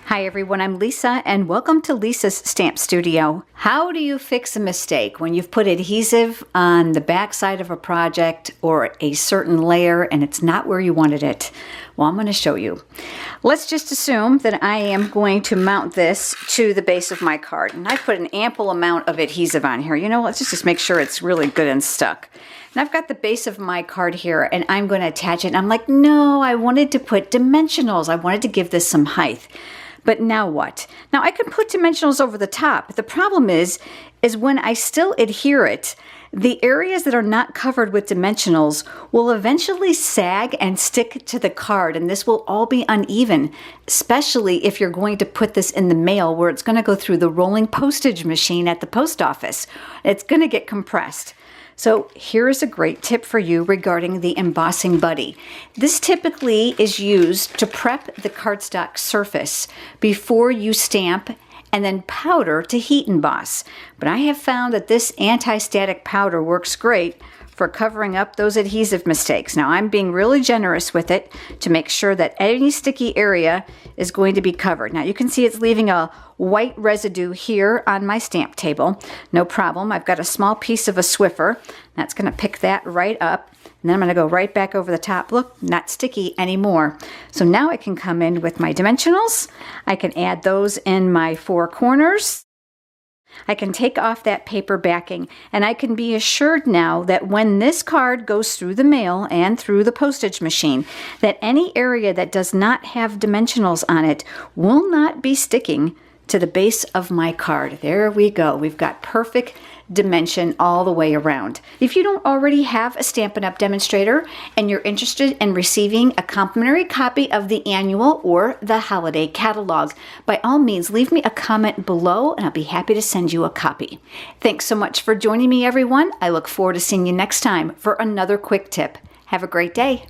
Hi everyone, I'm Lisa and welcome to Lisa's Stamp Studio. How do you fix a mistake when you've put adhesive on the back side of a project or a certain layer and it's not where you wanted it? Well, I'm going to show you. Let's just assume that I am going to mount this to the base of my card, and I put an ample amount of adhesive on here. You know, let's just make sure it's really good and stuck. And I've got the base of my card here and I'm going to attach it. And I'm like, no, I wanted to put dimensionals. I wanted to give this some height. But now what? Now I can put dimensionals over the top. The problem is when I still adhere it, the areas that are not covered with dimensionals will eventually sag and stick to the card, and this will all be uneven, especially if you're going to put this in the mail where it's going to go through the rolling postage machine at the post office. It's going to get compressed. So here's a great tip for you regarding the Embossing Buddy. This typically is used to prep the cardstock surface before you stamp and then powder to heat emboss. But I have found that this anti-static powder works great for covering up those adhesive mistakes. Now I'm being really generous with it to make sure that any sticky area is going to be covered. Now you can see it's leaving a white residue here on my stamp table. No problem. I've got a small piece of a Swiffer. That's going to pick that right up. And then I'm going to go right back over the top. Look, not sticky anymore. So now I can come in with my dimensionals. I can add those in my four corners. I can take off that paper backing, and I can be assured now that when this card goes through the mail and through the postage machine, that any area that does not have dimensionals on it will not be sticking to the base of my card. There we go. We've got perfect dimension all the way around. If you don't already have a Stampin' Up! Demonstrator and you're interested in receiving a complimentary copy of the annual or the holiday catalog, by all means leave me a comment below and I'll be happy to send you a copy. Thanks so much for joining me, everyone. I look forward to seeing you next time for another quick tip. Have a great day.